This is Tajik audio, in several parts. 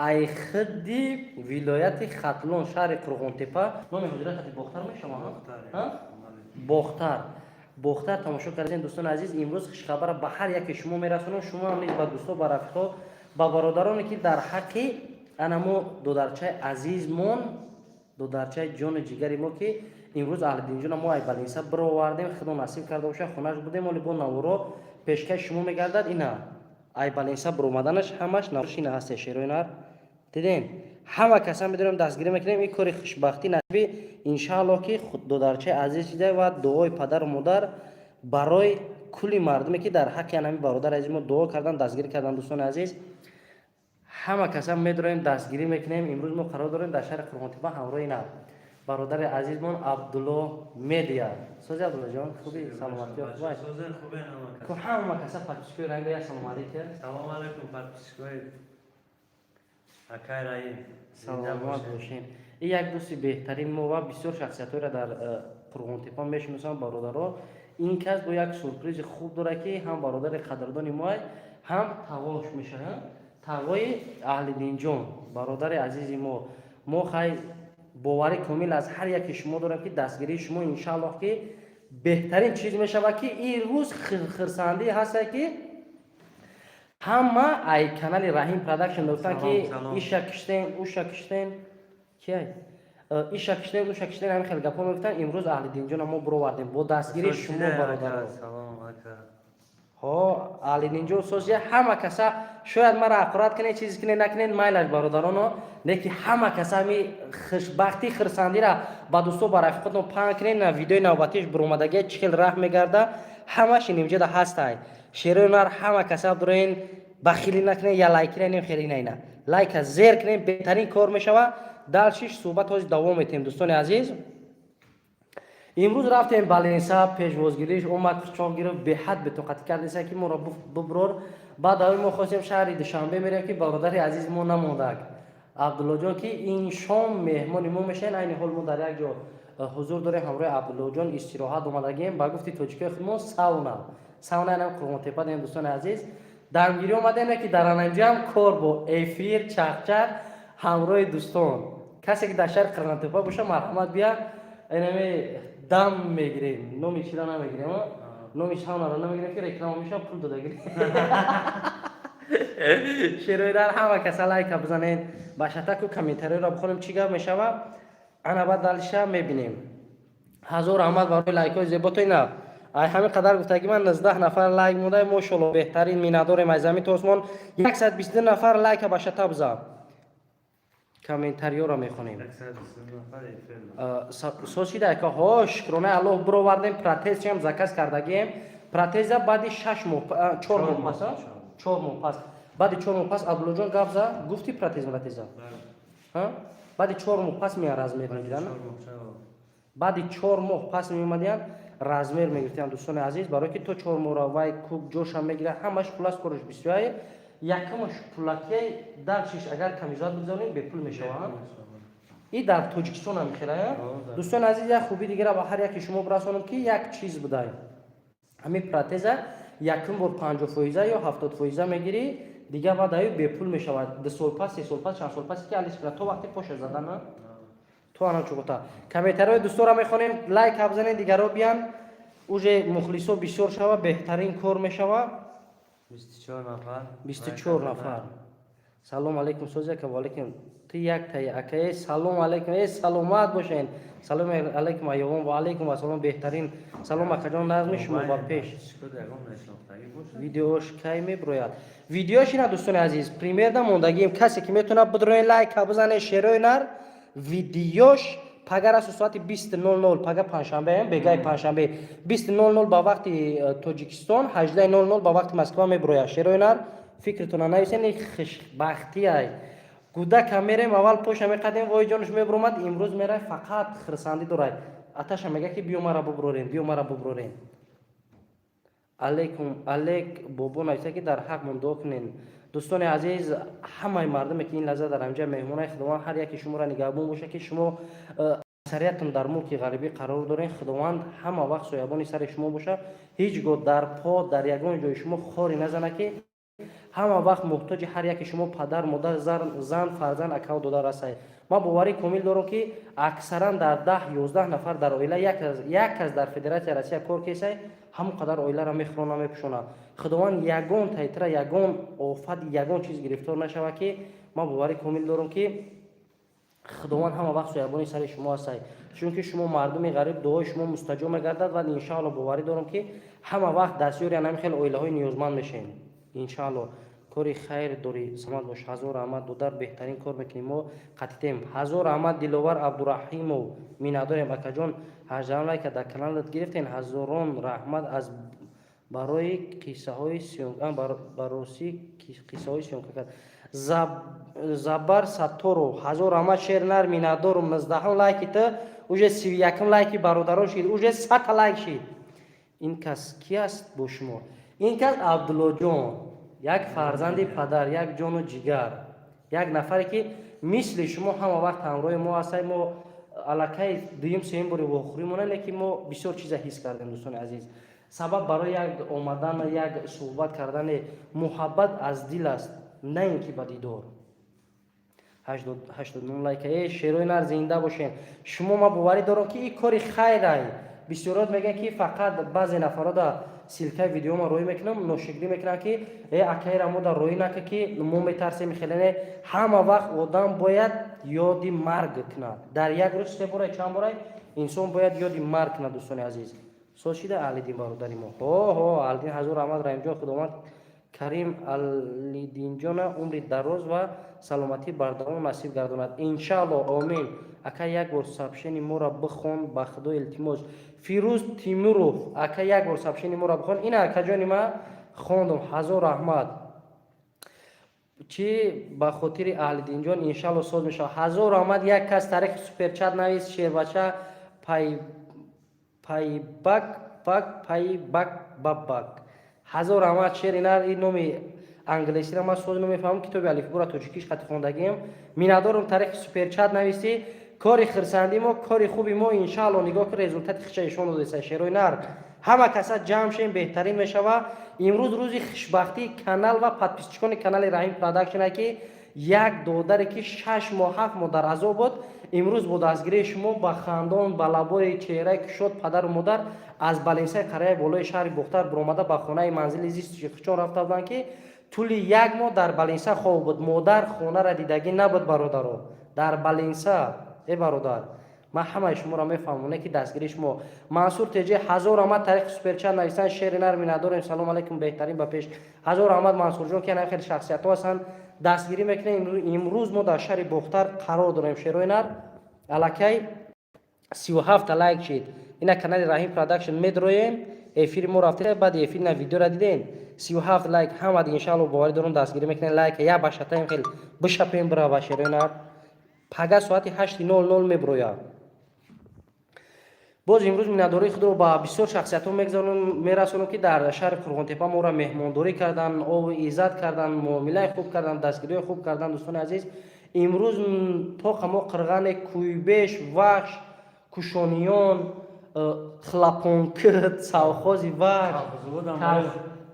айхиди вилояти хатлон шаҳри қурғонтепа. номи ҳуҷра хати бохтар мешава? бохтар. бохтар тамошо кардем дӯстони азиз. имрӯз хушхабара ба ҳар яке шумо мерасонам. шумо ҳам низ ба дӯсто, ба рафиқо, ба бародароне ки дар ҳаққи анамо додарчаи азизмон, додарчаи ҷони ҷигари мо ки имрӯз аҳлидинҷона мо айбалинса бировардем, худо насиб карда боша хонаш будем, оли бо наворо пешкаш шумо мегардад. ина айбалинса биромаданаш ҳамаш навшина ҳасте шероинар дидем. ҳама каса медонем дастгирӣ мекунем. ин кори хушбахтӣ насиби иншаалло ки додарчаи азиз шуда ва дуои падару модар барои кулли мардуме ки дар ҳаққи анами бародар азиз мо дуо кардан, дастгирӣ кардан. дӯстони азиз, ҳама каса медонем дастгирӣ мекунем. имрӯз мо қарор дорем дар шаҳри қурғонтепа ҳамроҳи ина бародари азизмон Абдулло Медия. Сози Абдуллоҷон, хуби саломатӣ хубай? Ко ҳама каса подписчикои ранга я салом алейкум. Салом алейкум подписчикои Акай Раим. Саломат бошем. ин як дӯсти беҳтарин мо ва бисёр шахсиятҳоро дар қурғонтепа мешиносам бародаро. ин кас бо як сюрпризи хуб дорад ки ҳам бародари қадрдони мо ҳам тавош мешавад. тавои аҳлидинҷон бародари азизи мо хай бовари комил аз ҳар яки шумо дорам ки дастгирии шумо иншааллоҳ ки беҳтарин чиз мешавад ки ин рӯз хирсандӣ ҳаста ки ҳама ай канали Раҳим продакшн дофтан ки иша киштен уша киштен киай иша киштен уша киштен ҳамин хел гапо мегуфтан. имрӯз аҳлидинҷона мо буровардем бо дастгирии шумо бародаро. аҳлидинҷон созия ҳама каса шояд мара ақурат кунед чизе кунед накунед майлаш бародароно, леки ҳама каса ҳами хушбахтӣ хирсандира ба дӯсто ба рафиқотон паҳн кунед. на видеои навбатиш биромадагия чӣ хел раҳм мегарда ҳамаш инимҷода ҳастай. шерои нар ҳама каса дурен бахилӣ накунед я лайкира нем хелӣ найна лайка зер кунед беҳтарин кор мешава. далшиш суҳбат ҳози давом метем. дӯстони азиз, имрӯз рафтем баленса пешвозгириш омад қирчоқ гирифт беҳад бетоқатӣ кардеса ки моро буброр. баъд аввал мо хостем шаҳри душанбе мерем ки бародари азизи мо намондак Абдуллоҷон ки ин шом меҳмони мо мешаен. айни ҳол мо дар як ҷо ҳузур дорем ҳамроҳи Абдуллоҷон истироҳат омадагем. ба гуфти тоҷикои худмо сауна нам қурғонтепа дем. дӯстони азиз, дамгирӣ омадем ки дар ананҷо ҳам кор бо эфир чахчах ҳамроҳи дӯстон. касе ки дар шаҳри қурғонтепа боша марҳамат бия инами дам мегирем. номи чиро намегирем, номи саунаро намегирем ки реклама мешава пул дода гирем. шерои дар ҳама каса лайка бизанед, башатаку комментариро бихонем чӣ гап мешава. ана баъд далиша мебинем. ҳазор раҳмат барои лайкҳои зеботои на. ай ҳамин қадар гуфтаги ман 19 нафар лайк мода. мошоалло беҳтарин миннатдорем аз замин то осмон. 122 нафар лайка башата биза. комментариёро мехонем. сосида ка ҳо шукрона аллоҳ бировардем. протез чам заказ кардагем. протеза баъди 6 моҳ 4 моҳ пас 4 моҳ пас баъди 4 моҳ пас Абдуллоҷон гапза гуфти протеза баъди 4 моҳ пас мея размер мегиранд. баъди 4 моҳ пас меомадиян размер мегирифтиян. дӯстони азиз, барое ки то 4 моҳро вай кӯк ҷоша мегира ҳамаш хулас кориш бисёрае. якамаш пулакияи далшиш агар камизот бигзорем бепул мешавад. ин дар тоҷикистон ҳам мехелая. дӯстони азиз, як хуби дигара ба ҳар яки шумо бирасонам ки як чиз будай. ҳамин протеза якум бор 50% ё 70% мегирӣ. дигар баъд аю бепул мешавад. 2 сол пас 3 сол пас чанд сол пас ки алис кунад то вақти поша задана то ана чугута. комментариҳои дӯстора мехонем, лайк бизанед, дигаро биан уже мухлисо бисёр шава, беҳтарин кор мешава. 24 нафар. салом алейкум созяка ва алейкум ти як тай акай салом алейкум саломат бошен. салом алейкум аёвон ва алейкум ассалом. беҳтарин салом акаҷон назми шумо ба пеш. видеош кай меброяд. видеош ина дӯстони азиз премьерда мондагим. касе ки метавонад бидроен лайк бизане шерои нар. видеош пагара соати 20:00 пага панҷшанбе бегаи панҷшанбе 20:00 ба вақти тоҷикистон 18:00 ба вақти москва меброяд. шерои нар фикртона нависен. хушбахтӣ ай гудака мерем аввал поша меқадем вой ҷонш мебромад. имрӯз мерай фақат хирсандӣ дорад. аташа мега ки биё мара буброрем биё мара буброрем. алейкум алейк бобо нависа ки дар ҳақ мондо кунен. дӯстони азиз, ҳамаи мардуме ки ин лаҳза дар анҷа меҳмонаи худованд ҳар яке шуморо нигаҳбон боша ки шумо аксариятон дар мулки ғарбӣ қарор дорен. худованд ҳама вақт соябони сари шумо боша. ҳеҷ гоҳ дар по дар ягон ҷои шумо хоре назана ки ҳама вақт муҳтоҷи ҳар яке шумо падар модар зан фарзанд ака ва додор ҳастед. ман боварӣ комил дорам ки аксаран дар 10-11 нафар дар оила як кас дар федератсияи Россия кор кесай ҳамон қадар оиларо мехӯрона мепӯшонад. худованд ягон тайтира ягон офат ягон чиз гирифтор нашавад ки ман боварӣ комил дорам ки худованд ҳама вақт соябони сари шумо ҳастед, чунки шумо мардуми ғариб дуои шумо мустаҷоб мегардад ва иншоалло боварӣ дорам ки ҳама вақт дастёри ҳамин хел оилаҳои ниёзманд мешавем. иншоалло кори хайр дорӣ, самат бош. ҳазор раҳмат, додар беҳтарин кор мекунем, мо қатитем. ҳазор раҳмат диловар Абдураҳимов, миннатдорем акаҷон, 18 лайка дар каналат гирифтен. ҳазорон раҳмат аз барои қиссаҳои сёнка кард. Забар Сатторов, ҳазор раҳмат шернар миннатдорум. 19 лайки ту, уже 31 лайки бародарон шид, уже 100 лайк шид. ин кас ки аст бо шумо? ин кас Абдуллоҷон, як фарзанди падар, як ҷону ҷигар, як нафаре ки мисли шумо ҳама вақт ҳамроҳи мо ҳастед. мо аллакай дуюм сеюм бори вохӯрӣ монем, ки мо бисёр чиза ҳис кардем. дӯстони азиз, сабаб барои як омадан, як суҳбат кардани муҳаббат аз дил аст, на ин ки ба дидор. 89 лайка. шерои нар зинда бошен. шумо ма боварӣ дорам ки ин кори хайрай. бисёрот мегӯянд ки фақат баъзе нафарода силкаи видеома роӣ мекунам, ношикрӣ мекунанд ки акаира мо дар роӣ нака ки мо метарсем хелене. ҳама вақт одам бояд ёди марг кунад. дар як рӯз 3 бора чанд бора инсон бояд ёди марг кунад. дӯстони азиз, соз шида аҳлидин бародари мо. аҳлидин ҳазор раҳмат раҳимҷон. худованд карим алидинҷона умри дароз ва саломатӣ бардавом насиб гардонад. иншаалло, омин. ака як бор сабшени моро бихон, ба худо илтимос. фирӯз тимуров, ака як бор сабшени моро бихон. ина акаҷони ма хондум. ҳазор раҳмат. чи ба хотири аҳлидинҷон иншаалло соз мешавад. ҳазор раҳмат. як кас тариқи суперчат навис шервача пайбак. ҳазор раҳмат шеринар. ин номи англисиро ман соз намефаҳмам. китоби алифбора тоҷикиш қати хондагием. миннатдорум тариқи суперчат нависӣ. кори хирсанди мо, кори хуби мо иншаалло нигоҳ ки результати хича ишон додеса. шерои нар ҳама каса ҷамъ шем беҳтарин мешавад. имрӯз рӯзи хушбахтии канал ва подписчикони канали Раҳим Продакшн ки як додаре ки 6 моҳ 7 моҳ дар азоб буд, имрӯз бо дастгирии шумо ба хандон, ба лабои чеҳраи кушод падару модар аз балинсаи қарияи болои шаҳри Бухтар биромада ба хонаи манзили зисти Шихчон рафта буданд ки тӯли як моҳ дар балинса хоб буд. модар хонара дидагӣ набуд. бародаро, дар балинса. бародар, ман ҳамаи шуморо мефаҳмонам ки дастгирии шумо. мансур теҷи, ҳазор раҳмат. тариқи суперчат нависан. шери нар миннатдорем. салом алейкум. беҳтарин ба пеш. ҳазор раҳмат мансурҷон ки хеле шахсиятҳо ҳастанд, дастгирӣ мекунем. имрӯз мо дар шаҳри Бухтар қарор дорем. шерои нар аллакай 37 лайк шид. ина канали Раҳим Продакшн медроем. эфири мо рафтед, баъди эфири на видеора диден. 37 лайк ҳамад иншаалло боварӣ дорам дастгирӣ мекунем. лайка я башатаем хел бишапем брава. шерои нар пага соати 8:00 меброяд. боз имрӯз миннатдории худро ба бисёр шахсиятҳо мерасонам ки дар шаҳри Қурғонтепа моро меҳмондорӣ кардан, ову иззат кардан, муомилаи хуб кардан, дастгириҳои хуб кардан. дӯстони азиз, имрӯз тоқа мо қирғани Кӯйбеш, Вахш, Кушониён, Хлапонкит, Савхози Вахш,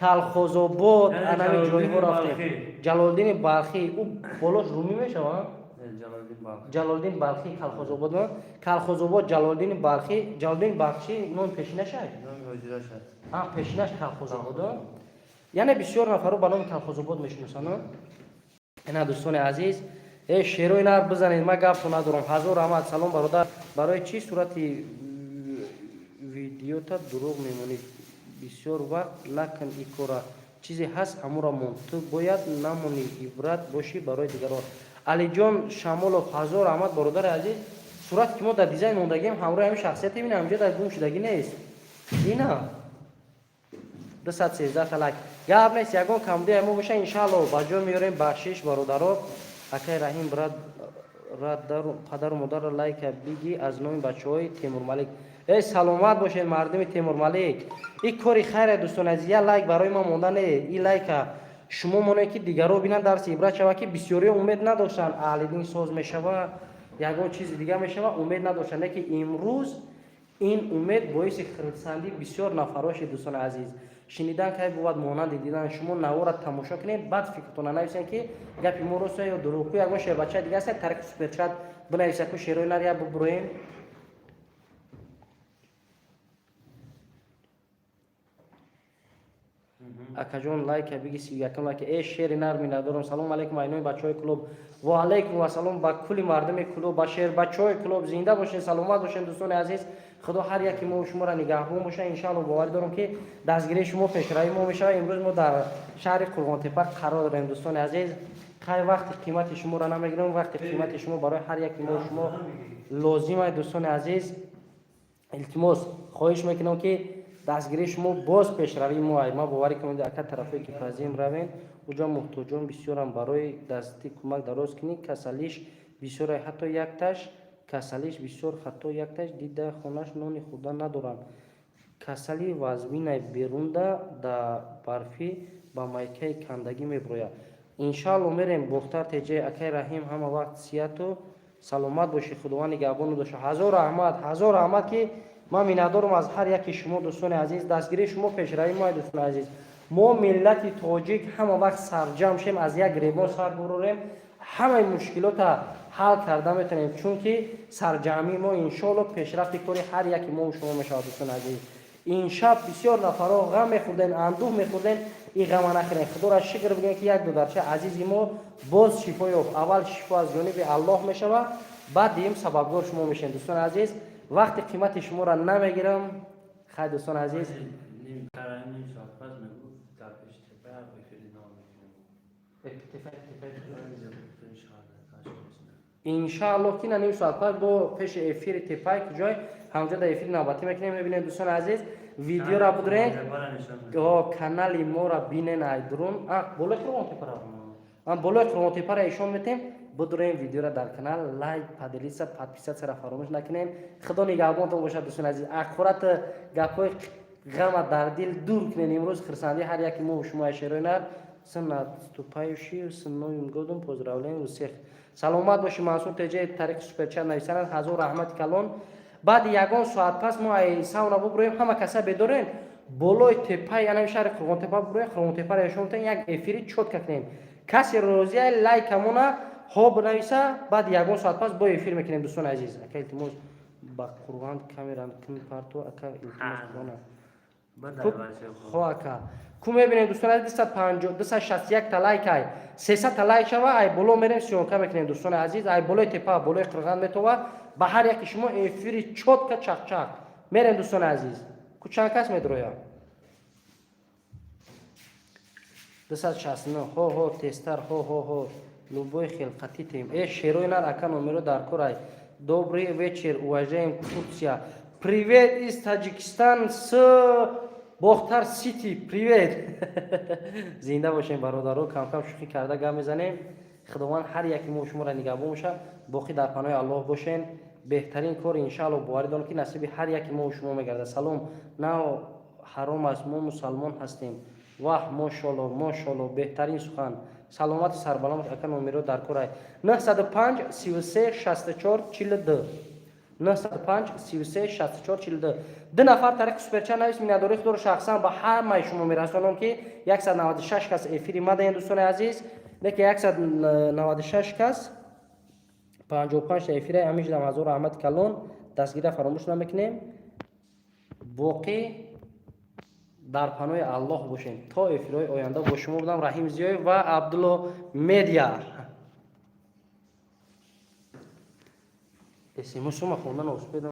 Калхозобод, анами ҷойҳо рафтем. Ҷалолиддини Балхӣ, ӯ болош румӣ мешавад. ҷалолиддин балхӣ калхозобод. калхозобод ҷалолиддин балхӣ. ҷалолиддин бахшӣ ном пешинашай. пешинаш калхозобод. яъне бисёр нафаро ба номи калхозобод мешиносанд. ина дӯстони азиз, шерои нар бизанед. ман гафто надорам. ҳазор раҳмат. салом бародар. барои чӣ сурати видеота дурӯғ мемонӣ? бисёр вақт накун ин кора. чизе ҳаст ҳамонро мон. ту бояд намонӣ, ибрат бошӣ барои дигарон. алиҷон Шамолов, ҳазор раҳмат бародари азиз. сурате ки мо дар дизайн мондагием ҳамроҳи ҳамин шахсияте бинам, ҳамҷо дар гум шудагӣ нест. ина 213 лайк. гап нест, ягон камбудии мо боша иншаалло ба ҷо меёрем. бахшиш бародаро. акай Раҳим падару модарро лайка биги аз номи бачаҳои Темурмалик. саломат бошед мардуми Темурмалик. ин кори хайре дӯстони азиз. я лайк барои ман монда не. ин лайка шумо монед ки дигаро бинанд дарси ибрат шава ки бисёриҳо умед надоштанд аҳлиддин соз мешава, ягон чизи дигар мешава, умед надоштанд. ки имрӯз ин умед боиси хирсандии бисёр нафаро шид. дӯстони азиз, شنیدن که بود مانند دیدن شما نو را تماشا کنید بعد فکرتون ننویسین که گپی ما راست یا دروغ یا گوشه بچه دیگه است ترک سوپر چت بنویسه که شیروی نریا ببروین اکجون لایک بگی 31 لایک ای شیر نر می ندارم سلام علیکم اینوی بچهای کلوب و علیکم و سلام با کلی مردم کلوب با شیر بچهای کلوب زنده باشین سلامت باشین دوستان عزیز خدا هر یکی ما شما را نگهبان باشه ان شاء الله باور دارم که دستگیری شما پیشروی ما میشه امروز ما در شهر قربان‌تپه قرار داریم دوستان عزیز خیلی وقت قیمت شما را نمیگیرم وقت قیمت شما برای هر یکی ما شما لازمه دوستان عزیز التماس خواهش میکنم که دستگیری شما باز پیشروی ما باور کنید اکا طرفی که پذیم روین اونجا محتاجان بسیار هم برای دستی کمک دراز کنید کسلیش بسیار حتی یک تاش کسلیش بسیار حتی یک تاش دیده خونش نانی خدا ندارن کسلی وزمین بیرون ده برفی با مایکه کندگی میبروید انشالله میریم بختر تیجه اکای رحیم همه وقت سیات و سلامت باشی خداوند نگهبان داشته هزار رحمت که ما میندارم از هر یکی شما دوستان عزیز دستگیری شما پیشروی ما دوستان عزیز ما ملت تاجیک همه وقت سرجم شیم از یک گریبان سر بروریم همه مشکلات حل کرده میتونیم چون که سرجمی ما انشالله پیشرفت کاری هر یکی ما و شما میشه دوستان عزیز این شب بسیار نفرا غم میخوردن اندوه میخوردن این غم نخورین خدا را شکر بگین که یک دو درچه عزیزی ما باز شفا یافت اول شفا از جانب الله میشود بعد دیم سببگار شما میشین دوستان عزیز وقت قیمت شما را نمیگیرم خیلی دوستان عزیز نیم کارای نیم ساعت پس میگو در پیش تپه هر بفیری نام انشاءالله که نیم ساعت پس با پیش افیر تپه که جای همونجا در افیر نوبتی میکنیم ببینید دوستان عزیز ویدیو را بدرین کانال ما را بینین ایدرون بالای قربان تپه را بالای قربان تپه را ایشان میتیم بدرین ویدیو را در کانال لایک پادلیسا پادپیسا سر فراموش نکنین خدا نگهبانتون باشه دوستان عزیز اخرت گپای غم در دل دور کنین امروز خرسندی هر یکی ما و شما شیرینر سن ступающий с новым годом поздравляем всех سلامت باشی منصور تجه طریق سوپر چت نویسن هزار رحمت کلان بعد یگان ساعت پس ما ای ساونا ببریم همه کسا بدورین بالای تپه یعنی شهر قربان تپه ببریم قربان تپه را شما یک افیری چوت کنیم کسی روزی لایک همونا ها بنویسه بعد یگان ساعت پس با افیر میکنیم دوستان عزیز اکا التماس با قربان کامرا کن پارتو اکا التماس خو اکا کو میبینید دوستان عزیز 250 261 تا لایک ای 300 تا لایک شوه ای بالا میریم سیونکا میکنیم دوستان عزیز ای بالای تپه بالای قرغان میتوه به هر یک شما افیری چوت که چق چق میریم دوستان عزیز کو چند کس میدرویا 269 هو تستر هو любой خلقتی تیم ای شیروی نر اکا نومرو در کورای добрый вечер уважаем Турция привет из Таджикистан с بختر سیتی پریوت زنده باشین برادرها کم کم شوخی کرده گام میزنیم خداوند هر یکی ما شما را نگهبان باشه باقی در پناه الله باشین بهترین کار ان شاء الله باور دارم که نصیب هر یکی ما شما میگرده سلام نه حرام است ما مسلمان هستیم واه ماشاءالله بهترین سخن سلامت سربلند اکن نمره در کورای 905 33 64 42 905 33 64 42 دو نفر طریق سوپرچت نویس مینداری خود شخصا با همه شما میرسونم که 196 کس افیری مدین دوستان عزیز دیگه 196 کس 55 افیری همیشه دم هزار رحمت کلون دستگیری فراموش نمیکنیم باقی در پناه الله باشین تا افیرهای آینده با شما بودم رحیم زیای و عبدالله میدیا اسمش ما خوندن